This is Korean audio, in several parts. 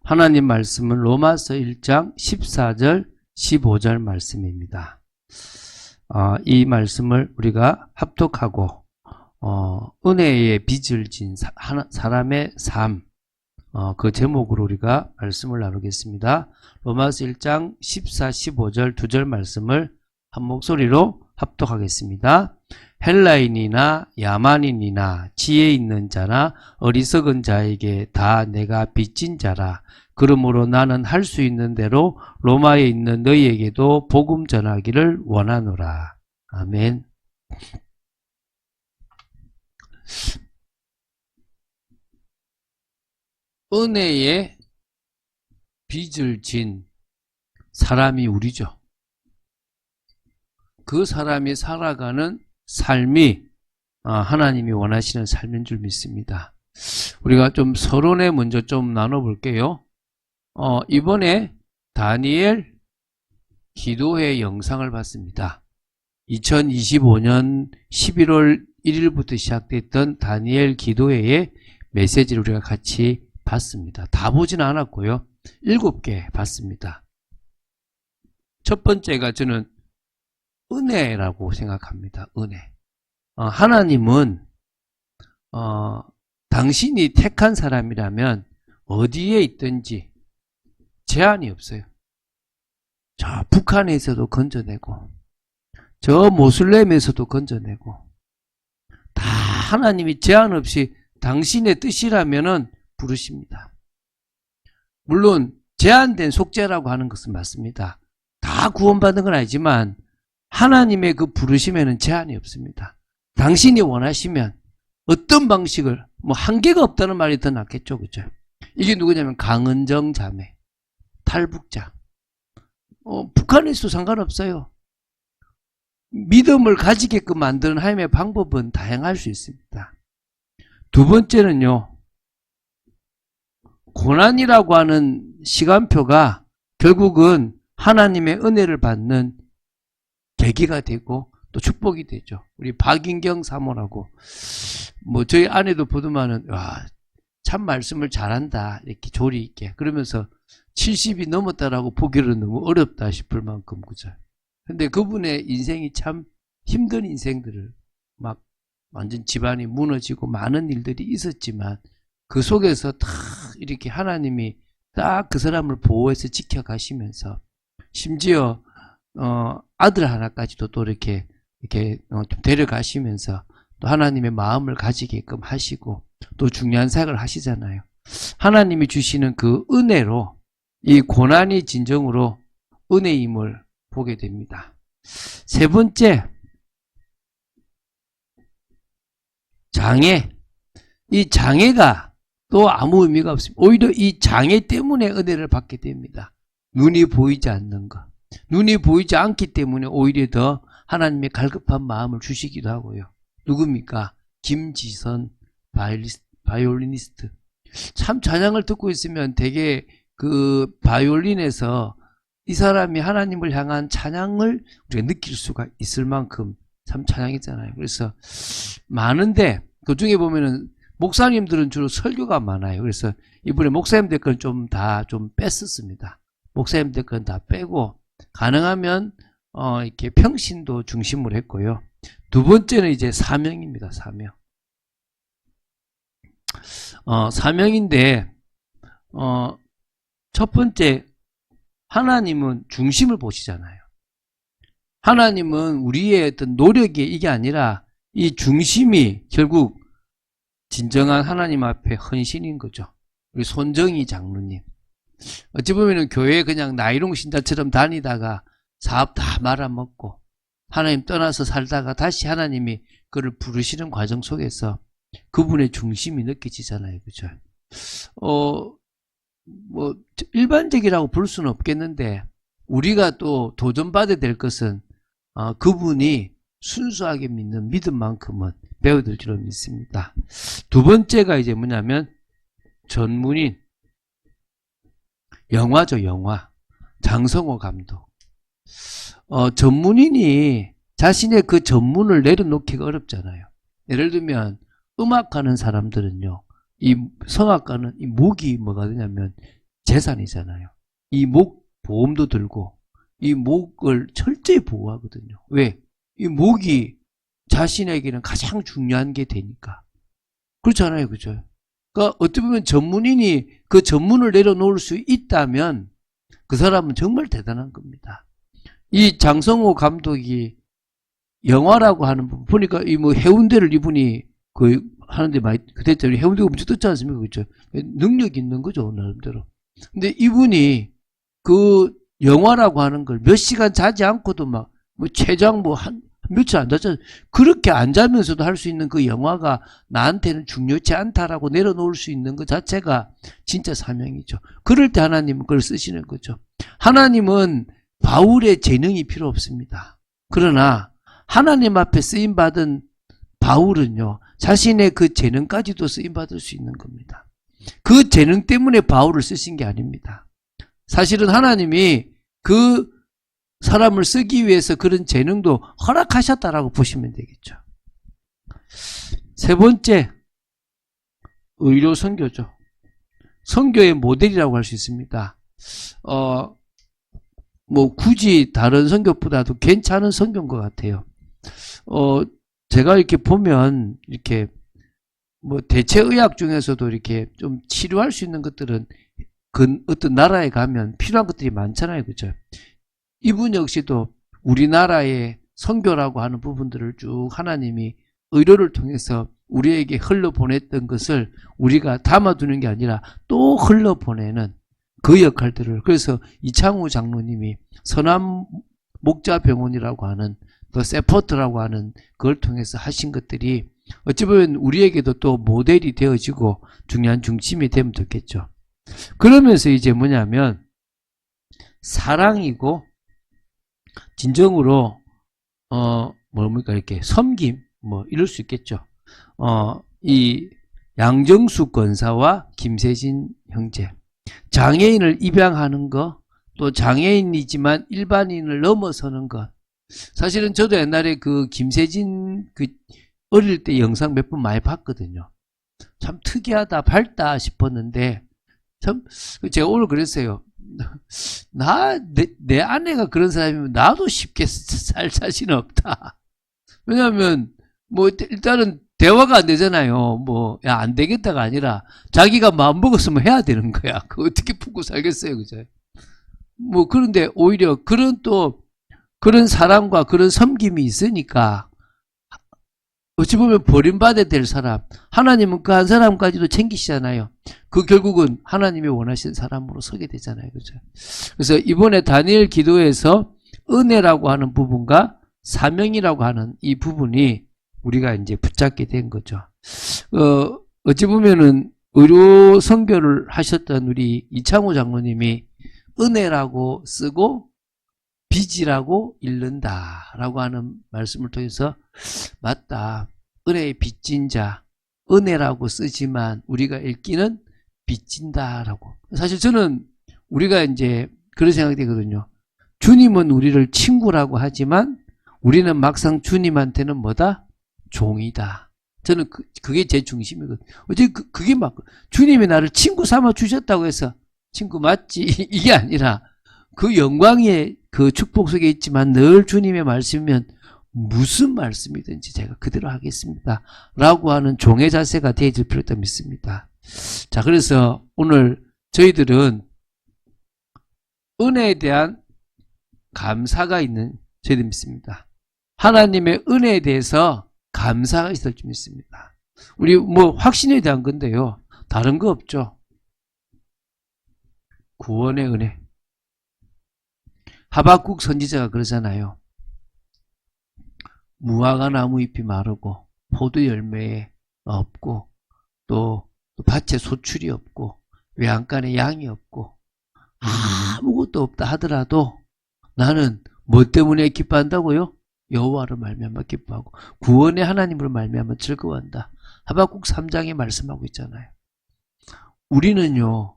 하나님 말씀은 로마서 1장 14절 15절 말씀입니다. 이 말씀을 우리가 합독하고 은혜의 빚을 진 사람의 삶, 그 제목으로 우리가 말씀을 나누겠습니다. 로마서 1장 14, 15절 2절 말씀을 한 목소리로 합독하겠습니다. 헬라인이나 야만인이나 지혜 있는 자나 어리석은 자에게 다 내가 빚진 자라. 그러므로 나는 할 수 있는 대로 로마에 있는 너희에게도 복음 전하기를 원하노라. 아멘. 은혜의 빚을 진 사람이 우리죠. 그 사람이 살아가는 삶이 하나님이 원하시는 삶인 줄 믿습니다. 우리가 좀 서론에 먼저 좀 나눠볼게요. 이번에 다니엘 기도회 영상을 봤습니다. 2025년 11월 1일부터 시작됐던 다니엘 기도회의 메시지를 우리가 같이 봤습니다. 다 보지는 않았고요. 7개 봤습니다. 첫 번째가 저는 은혜라고 생각합니다. 은혜. 하나님은 당신이 택한 사람이라면 어디에 있든지 제한이 없어요. 저 북한에서도 건져내고 저 모슬렘에서도 건져내고 다 하나님이 제한 없이 당신의 뜻이라면은 부르십니다. 물론 제한된 속죄라고 하는 것은 맞습니다. 다 구원받는 건 아니지만 하나님의 그 부르심에는 제한이 없습니다. 당신이 원하시면 어떤 방식을, 한계가 없다는 말이 더 낫겠죠. 그죠? 이게 누구냐면 강은정 자매, 탈북자. 북한에서도 상관없어요. 믿음을 가지게끔 만드는 하나님의 방법은 다양할 수 있습니다. 두 번째는요, 고난이라고 하는 시간표가 결국은 하나님의 은혜를 받는 계기가 되고 또 축복이 되죠. 우리 박인경 사모라고 저희 아내도 보더만은 참 말씀을 잘한다 이렇게 조리 있게 그러면서 70이 넘었다라고 보기는 너무 어렵다 싶을 만큼 그죠. 근데 그분의 인생이 참 힘든 인생들을 막 완전 집안이 무너지고 많은 일들이 있었지만 그 속에서 다 이렇게 하나님이 딱 그 사람을 보호해서 지켜가시면서 심지어 아들 하나까지도 또 이렇게 좀 데려가시면서 또 하나님의 마음을 가지게끔 하시고 또 중요한 사역을 하시잖아요. 하나님이 주시는 그 은혜로 이 고난이 진정으로 은혜임을 보게 됩니다. 세 번째, 장애. 이 장애가 또 아무 의미가 없습니다. 오히려 이 장애 때문에 은혜를 받게 됩니다. 눈이 보이지 않는 것. 눈이 보이지 않기 때문에 오히려 더 하나님의 갈급한 마음을 주시기도 하고요. 누굽니까? 김지선 바이올리니스트. 참 찬양을 듣고 있으면 되게 그 바이올린에서 이 사람이 하나님을 향한 찬양을 우리가 느낄 수가 있을 만큼 참 찬양이잖아요. 그래서 많은데 그 중에 보면은 목사님들은 주로 설교가 많아요. 그래서 이번에 목사님들 건 좀 다 좀 뺐었습니다. 목사님들 건 다 빼고 가능하면 이렇게 평신도 중심으로 했고요. 두 번째는 이제 사명입니다. 사명. 사명인데 첫 번째 하나님은 중심을 보시잖아요. 하나님은 우리의 어떤 노력이 이게 아니라 이 중심이 결국 진정한 하나님 앞에 헌신인 거죠. 우리 손정희 장로님. 어찌 보면 교회에 그냥 나이롱 신자처럼 다니다가 사업 다 말아먹고 하나님 떠나서 살다가 다시 하나님이 그를 부르시는 과정 속에서 그분의 중심이 느껴지잖아요. 그죠? 일반적이라고 볼 수는 없겠는데 우리가 또 도전받아야 될 것은 그분이 순수하게 믿는 믿음만큼은 배워들 줄로 믿습니다. 두 번째가 이제 뭐냐면 전문인. 영화죠, 영화. 장성호 감독. 전문인이 자신의 그 전문을 내려놓기가 어렵잖아요. 예를 들면 음악하는 사람들은요, 이 성악가는 이 목이 뭐가 되냐면 재산이잖아요. 이 목 보험도 들고 이 목을 철저히 보호하거든요. 왜? 이 목이 자신에게는 가장 중요한 게 되니까. 그렇잖아요. 그죠? 그러니까 어떻게 보면 전문인이 그 전문을 내려놓을 수 있다면 그 사람은 정말 대단한 겁니다. 이 장성호 감독이 영화라고 하는 부분 보니까 이 뭐 해운대를 이분이 그 하는데 많이 그때 해운대가 엄청 떴지 않습니까? 그죠? 능력 있는 거죠, 나름대로. 근데 이분이 그 영화라고 하는 걸 몇 시간 자지 않고도 막 뭐 최장 뭐 한 며칠 안 잤잖아요. 그렇게 안 자면서도 할 수 있는 그 영화가 나한테는 중요치 않다라고 내려놓을 수 있는 것 자체가 진짜 사명이죠. 그럴 때 하나님은 그걸 쓰시는 거죠. 하나님은 바울의 재능이 필요 없습니다. 그러나 하나님 앞에 쓰임받은 바울은요, 자신의 그 재능까지도 쓰임받을 수 있는 겁니다. 그 재능 때문에 바울을 쓰신 게 아닙니다. 사실은 하나님이 그 사람을 쓰기 위해서 그런 재능도 허락하셨다라고 보시면 되겠죠. 세 번째, 의료 선교죠. 선교의 모델이라고 할 수 있습니다. 뭐 굳이 다른 선교보다도 괜찮은 선교인 것 같아요. 제가 이렇게 보면 이렇게 뭐 대체의학 중에서도 이렇게 좀 치료할 수 있는 것들은 그 어떤 나라에 가면 필요한 것들이 많잖아요. 그죠? 이분 역시도 우리나라의 선교라고 하는 부분들을 쭉 하나님이 의료를 통해서 우리에게 흘러보냈던 것을 우리가 담아두는 게 아니라 또 흘러보내는 그 역할들을, 그래서 이창우 장로님이 선한 목자병원이라고 하는 또 세포트라고 하는 그걸 통해서 하신 것들이 어찌 보면 우리에게도 또 모델이 되어지고 중요한 중심이 되면 좋겠죠. 그러면서 이제 뭐냐면 사랑이고 진정으로 뭡니까 이렇게 섬김 뭐 이럴 수 있겠죠. 이 양정숙 권사와 김세진 형제, 장애인을 입양하는 거, 또 장애인이지만 일반인을 넘어서는 것. 사실은 저도 옛날에 그 김세진 그 어릴 때 영상 몇 번 많이 봤거든요. 참 특이하다, 밝다 싶었는데 참 제가 오늘 그랬어요. 내 아내가 그런 사람이면 나도 쉽게 살 자신 없다. 왜냐하면 뭐 일단은 대화가 안 되잖아요. 뭐 야 안 되겠다가 아니라 자기가 마음 먹었으면 해야 되는 거야. 그 어떻게 품고 살겠어요, 그죠? 뭐 그런데 오히려 그런 사랑과 그런 섬김이 있으니까 어찌 보면 버림받아야 될 사람, 하나님은 그 한 사람까지도 챙기시잖아요. 그 결국은 하나님이 원하시는 사람으로 서게 되잖아요. 그죠? 그래서 이번에 다니엘 기도에서 은혜라고 하는 부분과 사명이라고 하는 이 부분이 우리가 이제 붙잡게 된 거죠. 어찌 보면은 의료 선교를 하셨던 우리 이창호 장로님이 은혜라고 쓰고 빚이라고 읽는다라고 하는 말씀을 통해서 맞다. 은혜의 빚진 자, 은혜라고 쓰지만 우리가 읽기는 빚진다라고. 사실 저는 우리가 이제 그런 생각이 되거든요. 주님은 우리를 친구라고 하지만 우리는 막상 주님한테는 뭐다? 종이다. 저는 그게 제 중심이거든요. 어제 그게 막 주님이 나를 친구 삼아 주셨다고 해서 친구 맞지? 이게 아니라 그 영광의 그 축복 속에 있지만 늘 주님의 말씀이면 무슨 말씀이든지 제가 그대로 하겠습니다. 라고 하는 종의 자세가 되어질 필요가 있습니다. 자, 그래서 오늘 저희들은 은혜에 대한 감사가 있는 저희들 믿습니다. 하나님의 은혜에 대해서 감사가 있을 줄 믿습니다. 우리 뭐 확신에 대한 건데요. 다른 거 없죠. 구원의 은혜. 하박국 선지자가 그러잖아요. 무화과 나무 잎이 마르고 포도 열매에 없고 또 밭에 소출이 없고 외양간에 양이 없고 아무것도 없다 하더라도 나는 뭐 때문에 기뻐한다고요? 여호와로 말미암아 기뻐하고 구원의 하나님으로 말미암아 즐거워한다. 하박국 3장에 말씀하고 있잖아요. 우리는요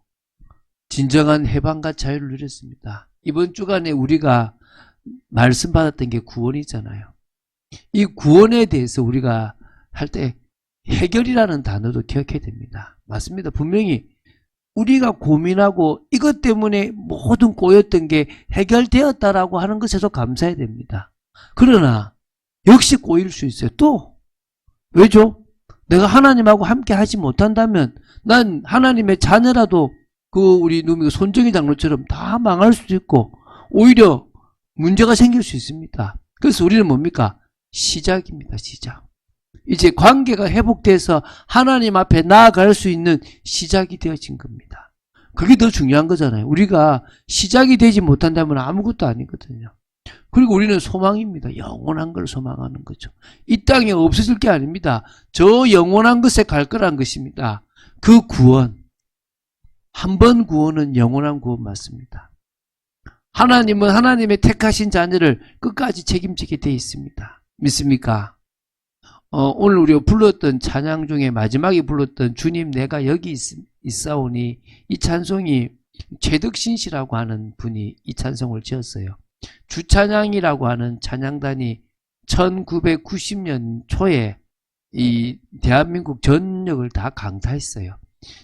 진정한 해방과 자유를 누렸습니다. 이번 주간에 우리가 말씀 받았던 게 구원이잖아요. 이 구원에 대해서 우리가 할 때 해결이라는 단어도 기억해야 됩니다. 맞습니다. 분명히 우리가 고민하고 이것 때문에 모든 꼬였던 게 해결되었다라고 하는 것에도 감사해야 됩니다. 그러나 역시 꼬일 수 있어요. 또 왜죠? 내가 하나님하고 함께 하지 못한다면 난 하나님의 자녀라도 우리 누미 손정희 장로처럼 다 망할 수도 있고 오히려 문제가 생길 수 있습니다. 그래서 우리는 뭡니까? 시작입니다. 시작. 이제 관계가 회복돼서 하나님 앞에 나아갈 수 있는 시작이 되어진 겁니다. 그게 더 중요한 거잖아요. 우리가 시작이 되지 못한다면 아무것도 아니거든요. 그리고 우리는 소망입니다. 영원한 걸 소망하는 거죠. 이 땅에 없어질 게 아닙니다. 저 영원한 것에 갈 거란 것입니다. 그 구원, 한 번 구원은 영원한 구원 맞습니다. 하나님은 하나님의 택하신 자녀를 끝까지 책임지게 되어 있습니다. 믿습니까? 오늘 우리가 불렀던 찬양 중에 마지막에 불렀던 주님 내가 여기 있사오니, 이 찬송이 최덕신 씨라고 하는 분이 이 찬송을 지었어요. 주찬양이라고 하는 찬양단이 1990년 초에 이 대한민국 전역을 다 강타했어요.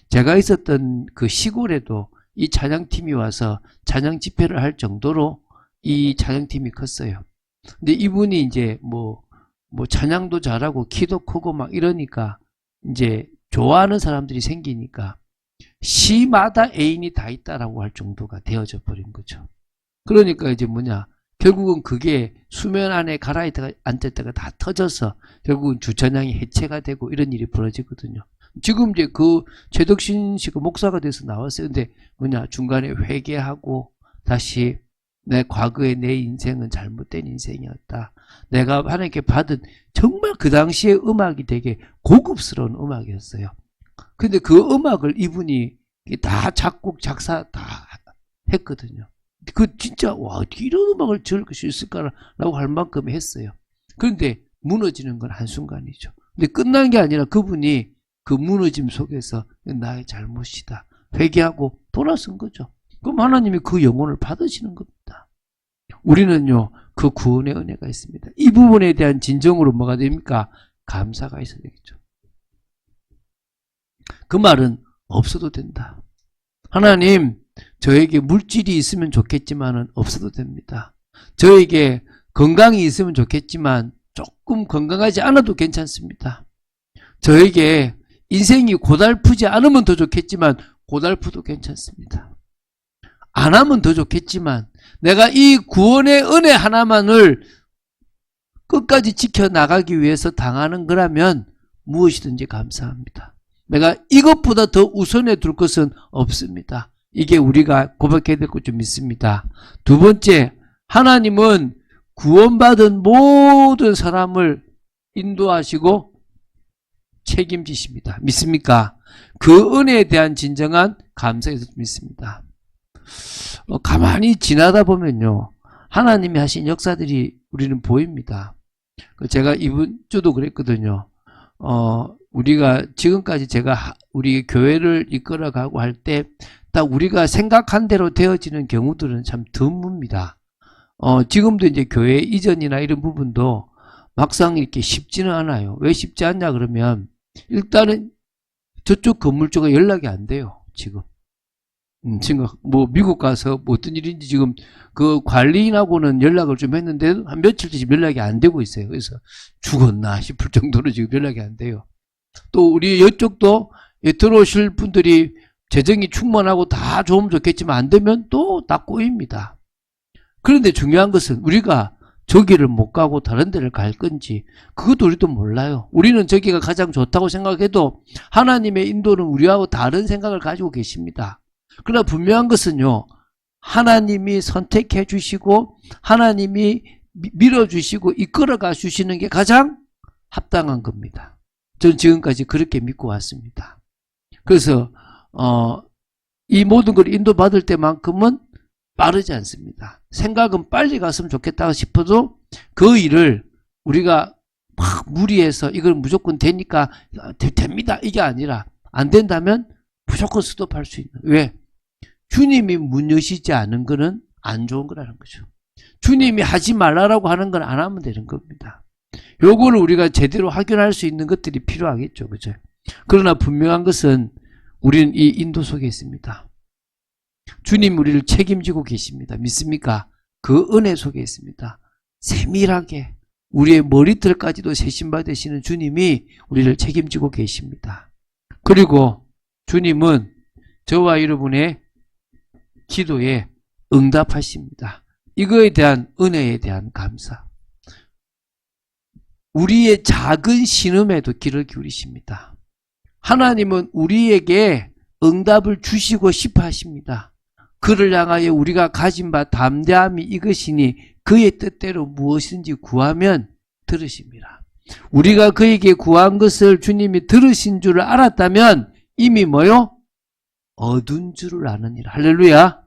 제가 있었던 그 시골에도 이 찬양팀이 와서 찬양 집회를 할 정도로 이 찬양팀이 컸어요. 근데 이분이 이제 뭐 찬양도 잘하고 키도 크고 막 이러니까 이제 좋아하는 사람들이 생기니까 시마다 애인이 다 있다라고 할 정도가 되어져 버린 거죠. 그러니까 이제 결국은 그게 수면 안에 가라앉았다가 다 터져서 결국은 주찬양이 해체가 되고 이런 일이 벌어지거든요. 지금 이제 그 최덕신 씨가 목사가 돼서 나왔어요. 근데 중간에 회개하고 다시 내 과거의 내 인생은 잘못된 인생이었다. 내가 하나님께 받은 정말 그 당시에 음악이 되게 고급스러운 음악이었어요. 근데 그 음악을 이분이 다 작곡, 작사 다 했거든요. 진짜 와 어떻게 이런 음악을 지을 수 있을까라고 할 만큼 했어요. 그런데 무너지는 건 한순간이죠. 근데 끝난 게 아니라 그분이 그 무너짐 속에서 나의 잘못이다 회개하고 돌아선 거죠. 그럼 하나님이 그 영혼을 받으시는 겁니다. 우리는요 그 구원의 은혜가 있습니다. 이 부분에 대한 진정으로 뭐가 됩니까? 감사가 있어야 되겠죠. 그 말은 없어도 된다. 하나님 저에게 물질이 있으면 좋겠지만 없어도 됩니다. 저에게 건강이 있으면 좋겠지만 조금 건강하지 않아도 괜찮습니다. 저에게 인생이 고달프지 않으면 더 좋겠지만 고달프도 괜찮습니다. 안 하면 더 좋겠지만 내가 이 구원의 은혜 하나만을 끝까지 지켜나가기 위해서 당하는 거라면 무엇이든지 감사합니다. 내가 이것보다 더 우선해 둘 것은 없습니다. 이게 우리가 고백해야 될 것 좀 믿습니다. 두 번째, 하나님은 구원받은 모든 사람을 인도하시고 책임지십니다. 믿습니까? 그 은혜에 대한 진정한 감사에서 믿습니다. 가만히 지나다 보면요 하나님이 하신 역사들이 우리는 보입니다. 제가 이번 주도 그랬거든요. 우리가 지금까지 제가 우리 교회를 이끌어가고 할 때 딱 우리가 생각한 대로 되어지는 경우들은 참 드뭅니다. 지금도 이제 교회 이전이나 이런 부분도 막상 이렇게 쉽지는 않아요. 왜 쉽지 않냐 그러면 일단은 저쪽 건물 쪽에 연락이 안 돼요. 지금 미국 가서 어떤 일인지 지금 그 관리인하고는 연락을 좀 했는데 한 며칠째 지금 연락이 안 되고 있어요. 그래서 죽었나 싶을 정도로 지금 연락이 안 돼요. 또 우리 이쪽도 들어오실 분들이 재정이 충만하고 다 좋으면 좋겠지만 안 되면 또 다 꼬입니다. 그런데 중요한 것은 우리가 저기를 못 가고 다른 데를 갈 건지 그것도 우리도 몰라요. 우리는 저기가 가장 좋다고 생각해도 하나님의 인도는 우리하고 다른 생각을 가지고 계십니다. 그러나 분명한 것은요 하나님이 선택해 주시고 하나님이 밀어주시고 이끌어가 주시는 게 가장 합당한 겁니다. 저는 지금까지 그렇게 믿고 왔습니다. 그래서 이 모든 걸 인도받을 때만큼은 빠르지 않습니다. 생각은 빨리 갔으면 좋겠다 싶어도 그 일을 우리가 막 무리해서 이걸 무조건 되니까 됩니다 이게 아니라 안 된다면 무조건 스톱할 수 있는. 왜? 주님이 문 여시지 않은 거는 안 좋은 거라는 거죠. 주님이 하지 말라라고 하는 건 안 하면 되는 겁니다. 요거를 우리가 제대로 확인할 수 있는 것들이 필요하겠죠. 그죠? 그러나 분명한 것은 우리는 이 인도 속에 있습니다. 주님 우리를 책임지고 계십니다. 믿습니까? 그 은혜 속에 있습니다. 세밀하게 우리의 머리털까지도 세심받으시는 주님이 우리를 책임지고 계십니다. 그리고 주님은 저와 여러분의 기도에 응답하십니다. 이거에 대한 은혜에 대한 감사. 우리의 작은 신음에도 귀를 기울이십니다. 하나님은 우리에게 응답을 주시고 싶어 하십니다. 그를 향하여 우리가 가진 바 담대함이 이것이니 그의 뜻대로 무엇인지 구하면 들으십니다. 우리가 그에게 구한 것을 주님이 들으신 줄을 알았다면 이미 뭐요? 얻은 줄을 아느니라. 할렐루야.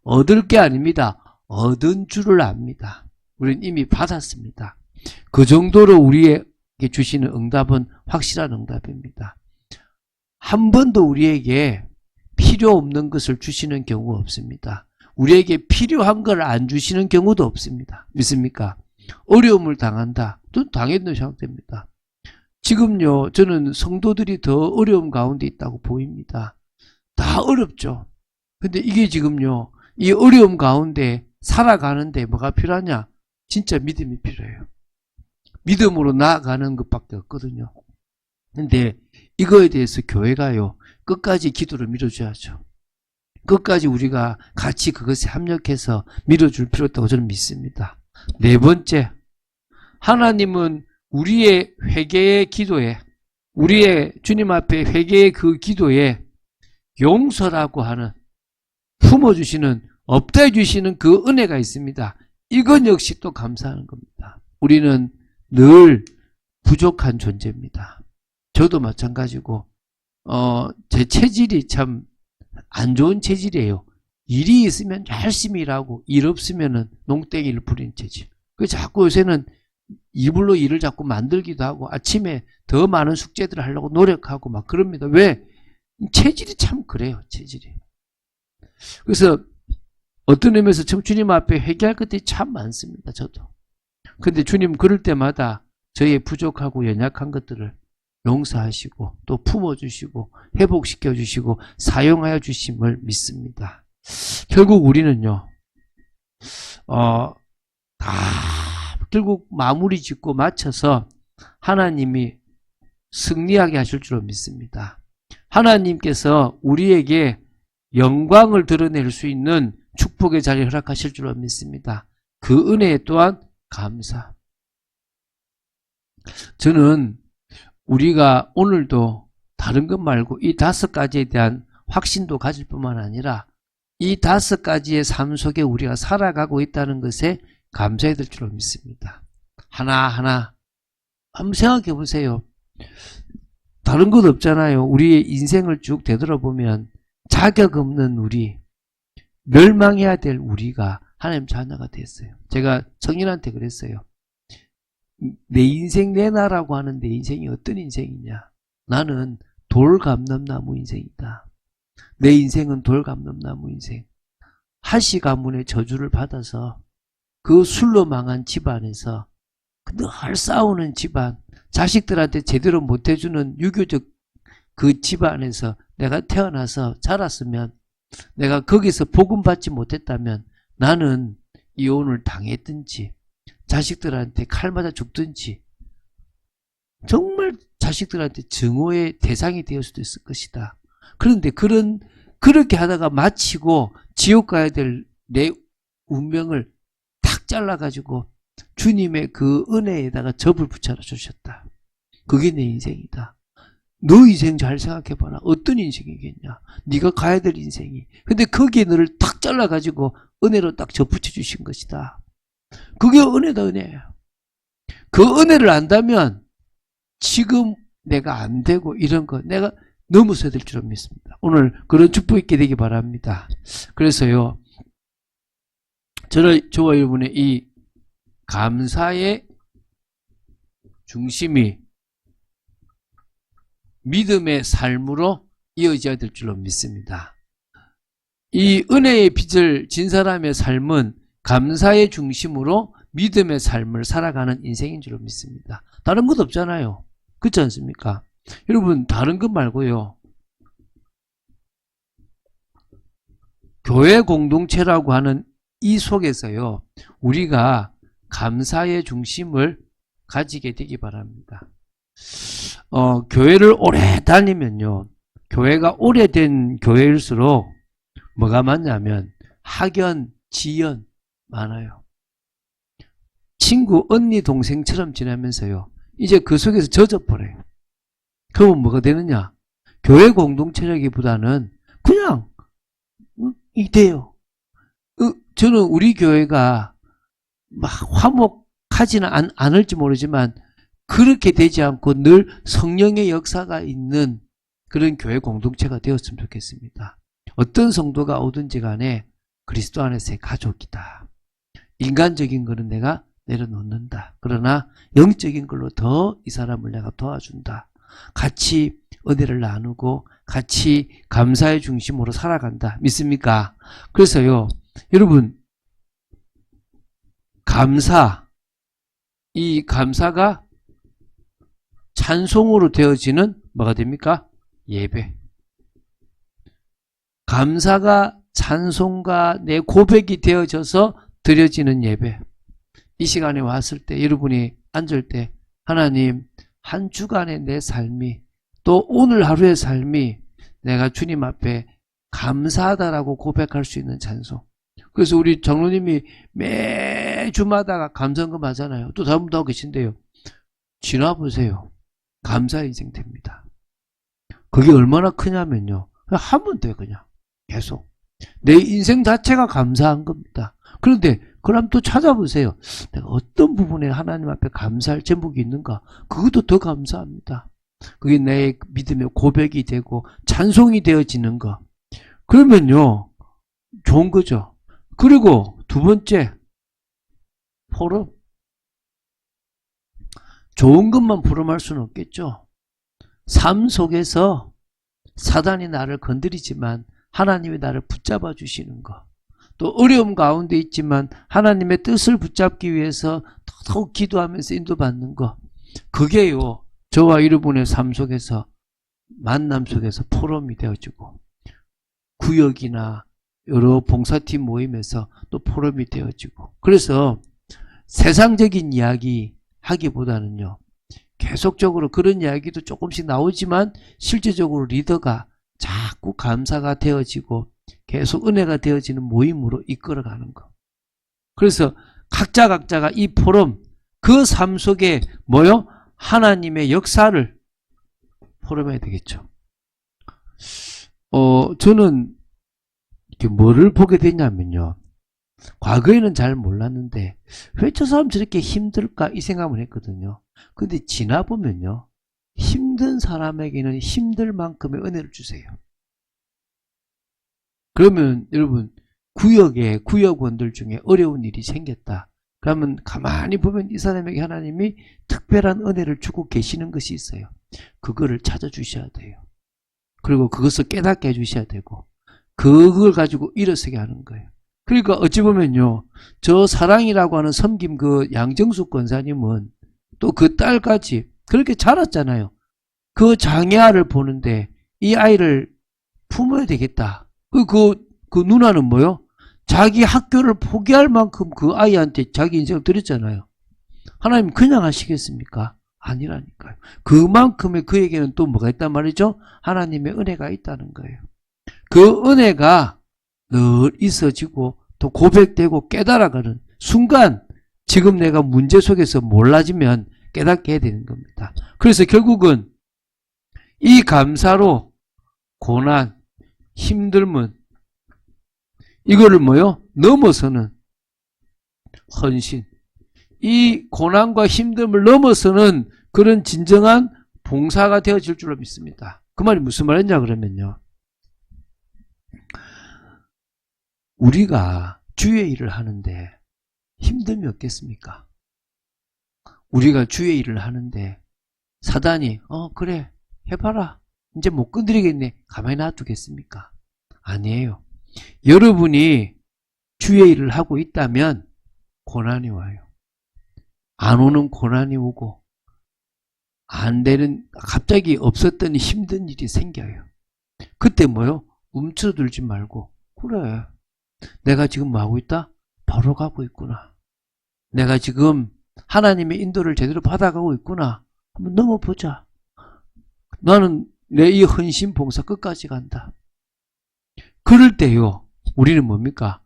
얻을 게 아닙니다. 얻은 줄을 압니다. 우리는 이미 받았습니다. 그 정도로 우리에게 주시는 응답은 확실한 응답입니다. 한 번도 우리에게 필요 없는 것을 주시는 경우가 없습니다. 우리에게 필요한 걸 안 주시는 경우도 없습니다. 믿습니까? 어려움을 당한다. 또 당했다고 생각됩니다. 지금요, 저는 성도들이 더 어려움 가운데 있다고 보입니다. 다 어렵죠. 근데 이게 지금요, 이 어려움 가운데 살아가는데 뭐가 필요하냐? 진짜 믿음이 필요해요. 믿음으로 나아가는 것밖에 없거든요. 근데 이거에 대해서 교회가요, 끝까지 기도를 밀어줘야죠. 끝까지 우리가 같이 그것에 합력해서 밀어줄 필요가 있다고 저는 믿습니다. 네 번째, 하나님은 우리의 회개의 기도에, 우리의 주님 앞에 회개의 그 기도에 용서라고 하는, 품어주시는, 업대해주시는 그 은혜가 있습니다. 이건 역시 또 감사하는 겁니다. 우리는 늘 부족한 존재입니다. 저도 마찬가지고 제 체질이 참 안 좋은 체질이에요. 일이 있으면 열심히 일하고 일 없으면 농땡이를 부리는 체질. 그래서 자꾸 요새는 이불로 일을 자꾸 만들기도 하고 아침에 더 많은 숙제들을 하려고 노력하고 막 그럽니다. 왜? 체질이 참 그래요. 체질이. 그래서 어떤 의미에서 참 주님 앞에 회개할 것들이 참 많습니다. 저도. 근데 주님 그럴 때마다 저의 부족하고 연약한 것들을 용서하시고 또 품어주시고 회복시켜 주시고 사용하여 주심을 믿습니다. 결국 우리는요, 결국 마무리 짓고 마쳐서 하나님이 승리하게 하실 줄로 믿습니다. 하나님께서 우리에게 영광을 드러낼 수 있는 축복의 자리를 허락하실 줄로 믿습니다. 그 은혜에 또한 감사. 저는 우리가 오늘도 다른 것 말고 이 5가지에 대한 확신도 가질 뿐만 아니라 이 5가지의 삶 속에 우리가 살아가고 있다는 것에 감사해야 될 줄로 믿습니다. 하나하나 한번 생각해 보세요. 다른 것 없잖아요. 우리의 인생을 쭉 되돌아보면 자격 없는 우리, 멸망해야 될 우리가 하나님 자녀가 됐어요. 제가 성인한테 그랬어요. 내 인생 내놔라고 하는 내 인생이 어떤 인생이냐? 나는 돌감람나무 인생이다. 내 인생은 돌감람나무 인생. 하시 가문의 저주를 받아서 그 술로 망한 집안에서 늘 싸우는 집안, 자식들한테 제대로 못해주는 유교적 그 집안에서 내가 태어나서 자랐으면, 내가 거기서 복음 받지 못했다면 나는 이혼을 당했든지 자식들한테 칼 맞아 죽든지 정말 자식들한테 증오의 대상이 되을 수도 있을 것이다. 그런데 그렇게 하다가 마치고 지옥 가야 될 내 운명을 탁 잘라가지고 주님의 그 은혜에다가 접을 붙여 주셨다. 그게 내 인생이다. 너 인생 잘 생각해봐라. 어떤 인생이겠냐? 네가 가야 될 인생이. 근데 거기에 너를 탁 잘라가지고 은혜로 딱 접붙여 주신 것이다. 그게 은혜다, 은혜예요. 그 은혜를 안다면 지금 내가 안 되고 이런 거 내가 넘어서야 될 줄 믿습니다. 오늘 그런 축복 있게 되기 바랍니다. 그래서요, 저와 여러분의 이 감사의 중심이 믿음의 삶으로 이어져야 될 줄로 믿습니다. 이 은혜의 빚을 진 사람의 삶은 감사의 중심으로 믿음의 삶을 살아가는 인생인 줄로 믿습니다. 다른 것 없잖아요. 그렇지 않습니까? 여러분, 다른 것 말고요, 교회 공동체라고 하는 이 속에서요, 우리가 감사의 중심을 가지게 되기 바랍니다. 교회를 오래 다니면요, 교회가 오래된 교회일수록 뭐가 많냐면 학연, 지연 많아요. 친구, 언니, 동생처럼 지내면서요, 이제 그 속에서 젖어버려요. 그러면 뭐가 되느냐? 교회 공동체라기보다는 그냥 이돼요. 저는 우리 교회가 막 화목하지는 않을지 모르지만 그렇게 되지 않고 늘 성령의 역사가 있는 그런 교회 공동체가 되었으면 좋겠습니다. 어떤 성도가 오든지 간에 그리스도 안에서의 가족이다. 인간적인 거는 내가 내려놓는다. 그러나 영적인 걸로 더 이 사람을 내가 도와준다. 같이 은혜를 나누고 같이 감사의 중심으로 살아간다. 믿습니까? 그래서요, 여러분, 이 감사가 찬송으로 되어지는 뭐가 됩니까? 예배. 감사가 찬송과 내 고백이 되어져서 드려지는 예배. 이 시간에 왔을 때, 여러분이 앉을 때, 하나님, 한 주간의 내 삶이, 또 오늘 하루의 삶이 내가 주님 앞에 감사하다라고 고백할 수 있는 찬송. 그래서 우리 장로님이 매주마다 감사헌금 하잖아요. 또 다른 분도 하고 계신데요. 지나보세요. 감사 인생 됩니다. 그게 얼마나 크냐면요, 그냥 하면 돼. 그냥 계속 내 인생 자체가 감사한 겁니다. 그런데 그럼 또 찾아보세요. 내가 어떤 부분에 하나님 앞에 감사할 제목이 있는가? 그것도 더 감사합니다. 그게 내 믿음의 고백이 되고 찬송이 되어지는 거. 그러면요, 좋은 거죠. 그리고 두 번째, 포럼. 좋은 것만 포럼할 수는 없겠죠. 삶 속에서 사단이 나를 건드리지만 하나님이 나를 붙잡아 주시는 거. 또 어려움 가운데 있지만 하나님의 뜻을 붙잡기 위해서 더욱 기도하면서 인도받는 거. 그게요, 저와 여러분의 삶 속에서, 만남 속에서 포럼이 되어지고, 구역이나 여러 봉사팀 모임에서 또 포럼이 되어지고. 그래서 세상적인 이야기 하기보다는요, 계속적으로 그런 이야기도 조금씩 나오지만 실제적으로 리더가 자꾸 감사가 되어지고 계속 은혜가 되어지는 모임으로 이끌어가는 거. 그래서 각자가 이 포럼, 그 삶 속에 뭐요? 하나님의 역사를 포럼해야 되겠죠. 저는 뭐를 보게 되냐면요, 과거에는 잘 몰랐는데 왜 저 사람 저렇게 힘들까 이 생각을 했거든요. 근데 지나보면요, 힘든 사람에게는 힘들 만큼의 은혜를 주세요. 그러면 여러분, 구역에 구역원들 중에 어려운 일이 생겼다. 그러면 가만히 보면 이 사람에게 하나님이 특별한 은혜를 주고 계시는 것이 있어요. 그거를 찾아주셔야 돼요. 그리고 그것을 깨닫게 해주셔야 되고, 그걸 가지고 일어서게 하는 거예요. 그러니까 어찌 보면요, 저 사랑이라고 하는 섬김 그 양정숙 권사님은 또 그 딸까지 그렇게 자랐잖아요. 그 장애아를 보는데 이 아이를 품어야 되겠다. 그 누나는 뭐요? 자기 학교를 포기할 만큼 그 아이한테 자기 인생을 드렸잖아요. 하나님 그냥 하시겠습니까? 아니라니까요. 그만큼의 그에게는 또 뭐가 있단 말이죠? 하나님의 은혜가 있다는 거예요. 그 은혜가 늘 있어지고 또 고백되고 깨달아가는 순간, 지금 내가 문제 속에서 몰라지면 깨닫게 해야 되는 겁니다. 그래서 결국은 이 감사로 고난, 힘듦은 이거를 뭐요? 넘어서는 헌신. 이 고난과 힘듦을 넘어서는 그런 진정한 봉사가 되어질 줄로 믿습니다. 그 말이 무슨 말이냐 그러면요, 우리가 주의 일을 하는데 힘듦이 없겠습니까? 우리가 주의 일을 하는데 사단이 그래 해봐라, 이제 못 건드리겠네, 가만히 놔두겠습니까? 아니에요. 여러분이 주의 일을 하고 있다면 고난이 와요. 안 오는 고난이 오고, 안 되는, 갑자기 없었던 힘든 일이 생겨요. 그때 뭐요? 움츠러들지 말고, 그래, 내가 지금 뭐 하고 있다? 바로 가고 있구나. 내가 지금 하나님의 인도를 제대로 받아가고 있구나. 한번 넘어보자. 나는 내 이 헌신 봉사 끝까지 간다. 그럴 때요, 우리는 뭡니까?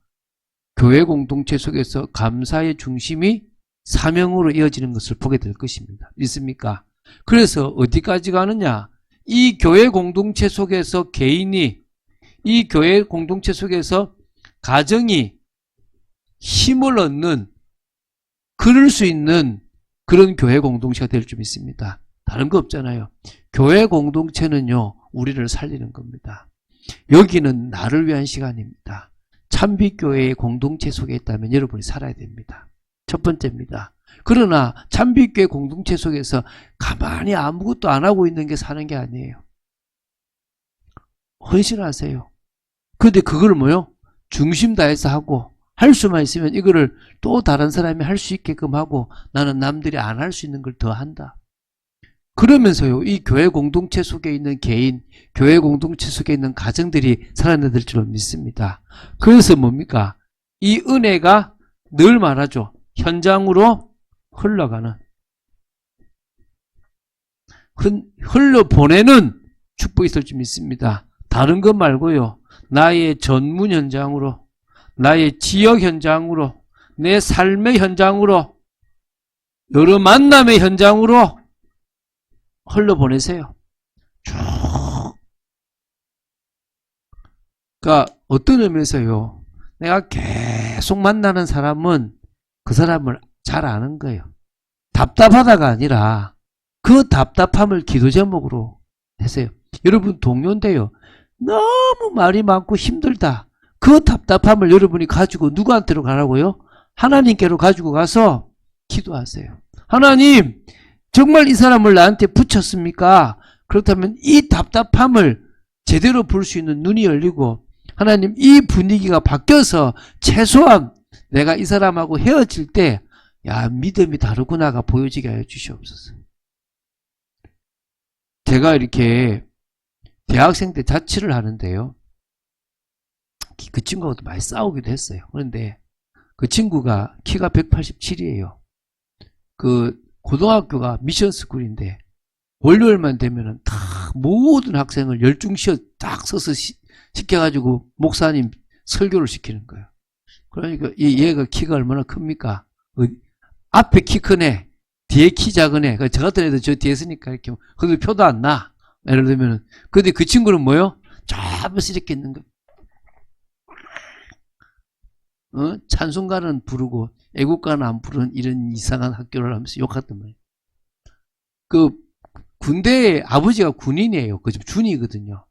교회 공동체 속에서 감사의 중심이 사명으로 이어지는 것을 보게 될 것입니다. 믿습니까? 그래서 어디까지 가느냐? 이 교회 공동체 속에서 개인이, 이 교회 공동체 속에서 가정이 힘을 얻는, 그럴 수 있는 그런 교회 공동체가 될 줄 믿습니다. 다른 거 없잖아요. 교회 공동체는요, 우리를 살리는 겁니다. 여기는 나를 위한 시간입니다. 참빛교회의 공동체 속에 있다면 여러분이 살아야 됩니다. 첫 번째입니다. 그러나 참빛교회 공동체 속에서 가만히 아무것도 안 하고 있는 게 사는 게 아니에요. 헌신하세요. 근데 그걸 뭐요? 중심 다해서 하고, 할 수만 있으면 이거를 또 다른 사람이 할 수 있게끔 하고, 나는 남들이 안 할 수 있는 걸 더 한다. 그러면서요, 이 교회 공동체 속에 있는 개인, 교회 공동체 속에 있는 가정들이 살아내들 줄 믿습니다. 그래서 뭡니까? 이 은혜가 늘 말하죠. 현장으로 흘러가는, 흘러보내는 축복이 있을 줄 믿습니다. 다른 것 말고요, 나의 전문 현장으로, 나의 지역 현장으로, 내 삶의 현장으로, 여러 만남의 현장으로 흘러보내세요. 쭉. 그러니까 어떤 의미에서요, 내가 계속 만나는 사람은 그 사람을 잘 아는 거예요. 답답하다가 아니라 그 답답함을 기도 제목으로 하세요. 여러분 동료인데요, 너무 말이 많고 힘들다. 그 답답함을 여러분이 가지고 누구한테로 가라고요? 하나님께로 가지고 가서 기도하세요. 하나님, 정말 이 사람을 나한테 붙였습니까? 그렇다면 이 답답함을 제대로 볼 수 있는 눈이 열리고, 하나님, 이 분위기가 바뀌어서 최소한 내가 이 사람하고 헤어질 때, 야, 믿음이 다르구나가 보여지게 하여 주시옵소서. 제가 이렇게 대학생 때 자취를 하는데요, 그 친구하고도 많이 싸우기도 했어요. 그런데 그 친구가 키가 187이에요. 그 고등학교가 미션스쿨인데 월요일만 되면은 다 모든 학생을 열중시어 딱 서서 시켜가지고 목사님 설교를 시키는 거예요. 그러니까 얘가 키가 얼마나 큽니까? 앞에 키 큰 애, 뒤에 키 작은 애. 저 같은 애도 저 뒤에 있으니까 이렇게 근데 표도 안 나. 예를 들면은. 근데 그 친구는 뭐요? 저 앞에서 이렇게 있는 거. 찬송가는 부르고 애국가는 안 부르는 이런 이상한 학교를 하면서 욕했단 말이에요. 그 군대에 아버지가 군인이에요. 그 좀 준이거든요.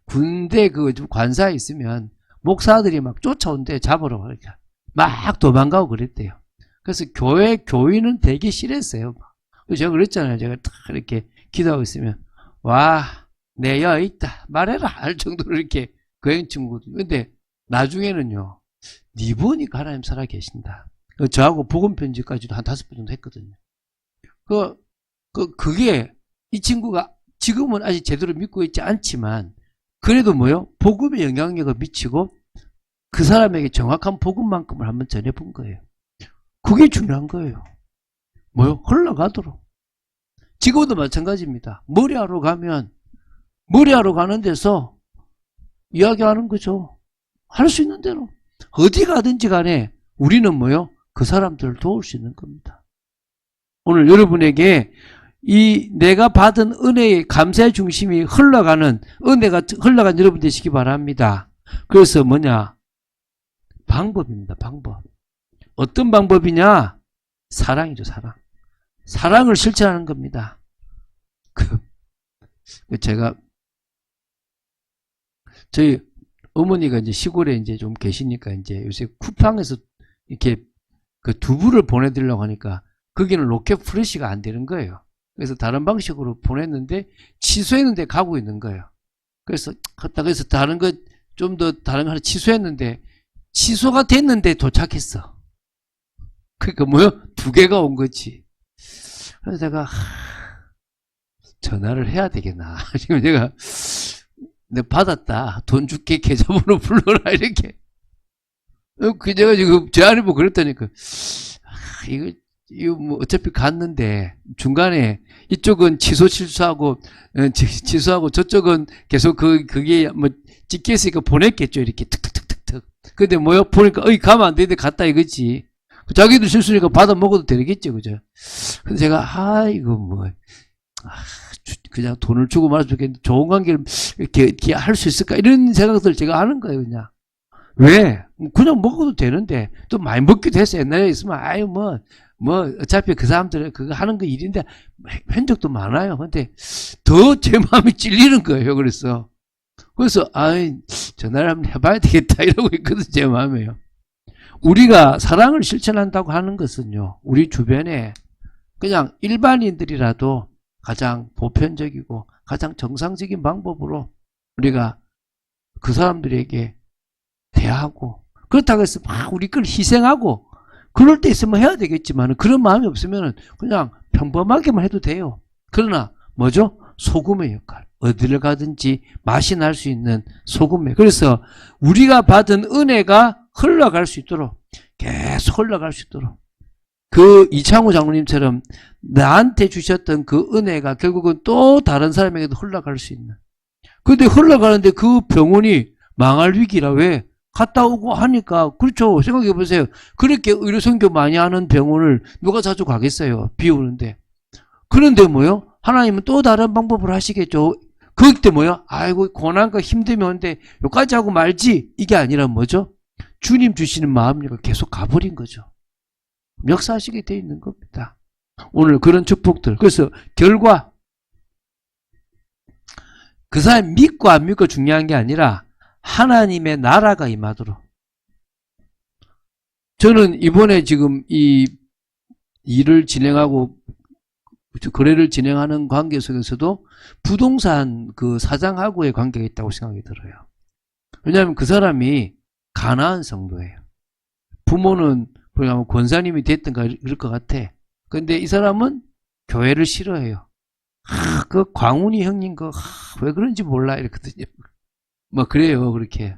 군대 그 관사에 있으면 목사들이 막 쫓아온대, 잡으러 가니까 막 도망가고 그랬대요. 그래서 교인은 되게 싫었어요. 제가 그랬잖아요. 제가 딱 이렇게 기도하고 있으면 와, 내 여 있다 말해라 할 정도로 이렇게 교인 친구거든요. 근데 나중에는요, 네 보니까 하나님 살아 계신다. 저하고 복음 편지까지도 한 5번 정도 했거든요. 그게 이 친구가 지금은 아직 제대로 믿고 있지 않지만 그래도 뭐요? 복음의 영향력을 미치고 그 사람에게 정확한 복음만큼을 한번 전해본 거예요. 그게 중요한 거예요. 뭐요? 흘러가도록. 지금도 마찬가지입니다. 머리하러 가면 머리하러 가는 데서 이야기하는 거죠. 할 수 있는 대로. 어디 가든지 간에 우리는 뭐요? 그 사람들을 도울 수 있는 겁니다. 오늘 여러분에게 이 내가 받은 은혜의 감사의 중심이 흘러가는, 은혜가 흘러간 여러분 되시기 바랍니다. 그래서 뭐냐? 방법입니다. 방법. 어떤 방법이냐? 사랑이죠. 사랑. 사랑을 실천하는 겁니다. 제가 저희 어머니가 이제 시골에 이제 좀 계시니까 이제 요새 쿠팡에서 이렇게 그 두부를 보내드리려고 하니까 거기는 로켓 프레시가 안 되는 거예요. 그래서 다른 방식으로 보냈는데 취소했는데 가고 있는 거예요. 그래서 다른 거 좀 더 다른 거 하나 취소했는데 취소가 됐는데 도착했어. 그러니까 뭐요? 2개가 온 거지. 그래서 제가 전화를 해야 되겠나. 지금 내가 받았다. 돈 줄게 계좌번호 불러라 이렇게. 내가 지금 제 안에 뭐 그랬다니까. 이거 뭐 어차피 갔는데 중간에 이쪽은 취소하고 취소하고 저쪽은 계속 그게 뭐 찍혀 있으니까 보냈겠죠. 이렇게 툭툭툭툭툭. 근데 뭐요? 보니까 가면 안 되는데 갔다 이거지. 자기도 실수니까 받아 먹어도 되겠죠. 그죠? 그래서 제가 이거 뭐 그냥 돈을 주고 말아서 좋겠는데 좋은 관계를 이렇게 할 수 있을까 이런 생각들 제가 하는 거예요. 그냥 왜 그냥 먹어도 되는데 또 많이 먹기도 했어. 옛날에 있으면 뭐 어차피 그 사람들은 그거 하는 거 일인데 한 적도 많아요. 근데 더 제 마음이 찔리는 거예요. 그래서 전화를 한번 해봐야 되겠다 이러고 있거든. 제 마음에요. 우리가 사랑을 실천한다고 하는 것은요, 우리 주변에 그냥 일반인들이라도 가장 보편적이고 가장 정상적인 방법으로 우리가 그 사람들에게 대하고, 그렇다고 해서 막 우리 걸 희생하고 그럴 때 있으면 해야 되겠지만 그런 마음이 없으면 그냥 평범하게만 해도 돼요. 그러나 뭐죠? 소금의 역할. 어디를 가든지 맛이 날 수 있는 소금의. 그래서 우리가 받은 은혜가 흘러갈 수 있도록, 계속 흘러갈 수 있도록, 그 이창호 장로님처럼 나한테 주셨던 그 은혜가 결국은 또 다른 사람에게도 흘러갈 수 있는. 근데 흘러가는데 그 병원이 망할 위기라. 왜? 갔다 오고 하니까. 그렇죠. 생각해 보세요. 그렇게 의료선교 많이 하는 병원을 누가 자주 가겠어요? 비 오는데. 그런데 뭐요? 하나님은 또 다른 방법을 하시겠죠. 그때 뭐요? 아이고 고난과 힘듦이 오는데 여기까지 하고 말지. 이게 아니라 뭐죠? 주님 주시는 마음이 계속 가버린 거죠. 역사하시게 돼 있는 겁니다. 오늘 그런 축복들. 그래서 결과 그 사람 믿고 안 믿고 중요한 게 아니라 하나님의 나라가 임하도록. 저는 이번에 지금 이 일을 진행하고 거래를 진행하는 관계 속에서도 부동산 그 사장하고의 관계가 있다고 생각이 들어요. 왜냐하면 그 사람이 가난한 성도예요. 부모는 그냥 권사님이 됐던가 그럴 것 같아. 근데 이 사람은 교회를 싫어해요. 그 광훈이 형님 왜 그런지 몰라 이랬거든요. 뭐 그래요. 그렇게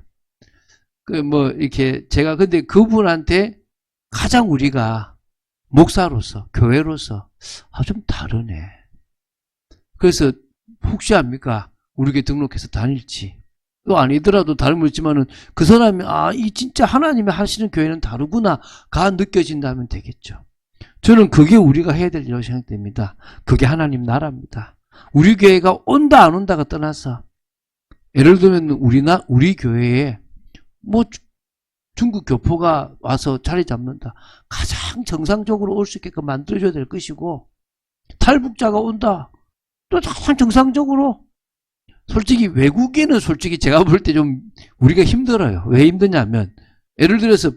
이렇게 제가 근데 그분한테 가장 우리가 목사로서 교회로서 좀 다르네. 그래서 혹시 압니까? 우리 교회 등록해서 다닐지. 또 아니더라도 다름이 있지만은 그 사람이 이 진짜 하나님이 하시는 교회는 다르구나가 느껴진다면 되겠죠. 저는 그게 우리가 해야 될 일이라고 생각됩니다. 그게 하나님 나라입니다. 우리 교회가 온다 안 온다가 떠나서 예를 들면 우리 교회에 뭐 중국 교포가 와서 자리 잡는다. 가장 정상적으로 올 수 있게끔 만들어줘야 될 것이고, 탈북자가 온다. 또 가장 정상적으로. 솔직히 외국인은 솔직히 제가 볼 때 좀 우리가 힘들어요. 왜 힘드냐면 예를 들어서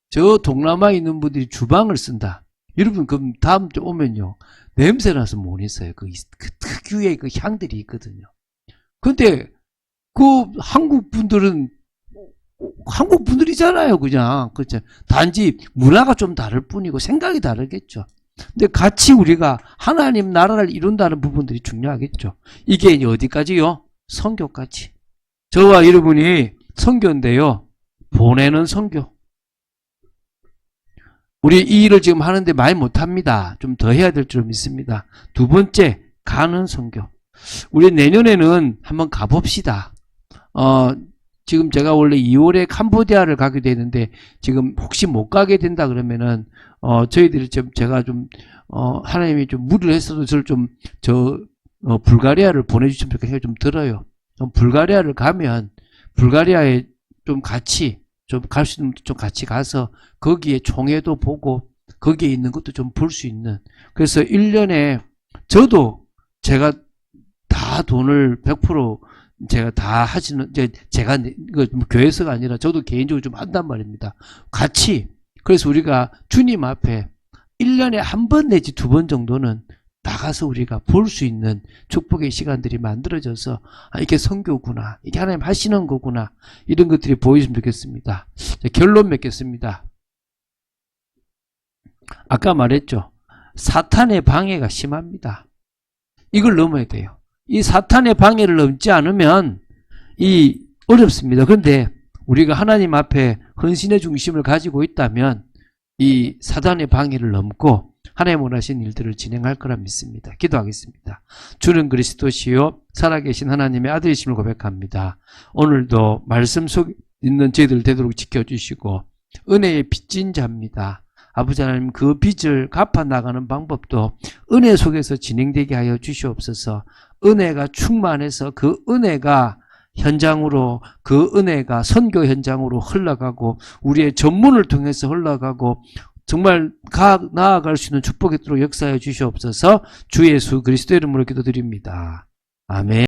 저 동남아에 있는 분들이 주방을 쓴다. 여러분 그럼 다음 주 오면요. 냄새 나서 못 있어요. 그 특유의 그 향들이 있거든요. 근데 그 한국 분들이잖아요. 그냥. 그렇죠. 단지 문화가 좀 다를 뿐이고 생각이 다르겠죠. 근데 같이 우리가 하나님 나라를 이룬다는 부분들이 중요하겠죠. 이게 이제 어디까지요? 선교까지. 저와 여러분이 선교인데요. 보내는 선교. 우리 이 일을 지금 하는데 많이 못합니다. 좀 더 해야 될 줄 믿습니다. 두 번째, 가는 선교. 우리 내년에는 한번 가봅시다. 지금 제가 원래 2월에 캄보디아를 가게 되는데 지금 혹시 못 가게 된다 그러면은 저희들이 제가 하나님이 좀 무리를 했어도 저를 불가리아를 보내주시면 좋겠다 생각이 좀 들어요. 불가리아를 가면 불가리아에 좀 같이 갈 수 있는 좀 같이 가서 거기에 총회도 보고 거기에 있는 것도 좀 볼 수 있는. 그래서 1년에 저도 제가 다 돈을 100% 제가 다 하시는, 제가 교회에서가 아니라 저도 개인적으로 좀 한단 말입니다. 같이. 그래서 우리가 주님 앞에 1년에 한 번 내지 2번 정도는 나가서 우리가 볼 수 있는 축복의 시간들이 만들어져서 이게 선교구나, 이게 하나님 하시는 거구나, 이런 것들이 보이시면 좋겠습니다. 결론 맺겠습니다. 아까 말했죠. 사탄의 방해가 심합니다. 이걸 넘어야 돼요. 이 사탄의 방해를 넘지 않으면 어렵습니다. 그런데 우리가 하나님 앞에 헌신의 중심을 가지고 있다면 이 사단의 방해를 넘고 하나님 원하신 일들을 진행할 거라 믿습니다. 기도하겠습니다. 주는 그리스도시요 살아계신 하나님의 아들이심을 고백합니다. 오늘도 말씀 속에 있는 저희들 되도록 지켜주시고 은혜의 빚진 자입니다. 아버지 하나님, 그 빚을 갚아 나가는 방법도 은혜 속에서 진행되게 하여 주시옵소서. 은혜가 충만해서 그 은혜가 현장으로, 그 은혜가 선교 현장으로 흘러가고 우리의 전문을 통해서 흘러가고 정말 나아갈 수 있는 축복이 있도록 역사해 주시옵소서. 주 예수 그리스도 이름으로 기도드립니다. 아멘.